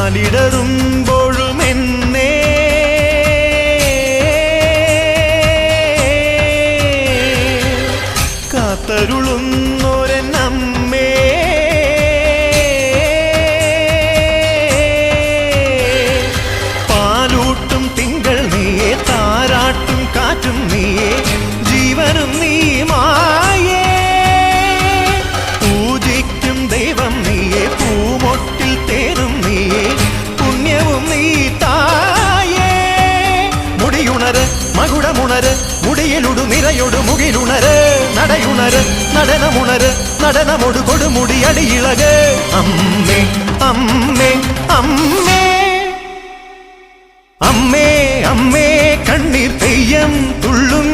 കാലിടറുമ്പോഴും എന്നെ കാത്തരുളുന്നോരമ്മേ പാലൂട്ടും തിങ്കൾ നീയേ താരാട്ടും കാറ്റും നീയേ ജീവനും നീ മായേ പൂജിക്കും ദൈവം നീയേ പൂമൊട്ടിൽ തേനും നീയേ പുണ്യവും നീ തായേ മുടിയുണര് മകുടമുണര് മുടിയിലുടു നിറയൊടു മുകിലുണര് നടയുണര് നടനമുണര് നടനമൊടു കൊടുമുടി അടിയിളക് അമ്മേ അമ്മേ അമ്മേ അമ്മേ അമ്മേ കണ്ണീർ തെയ്യം തുള്ളും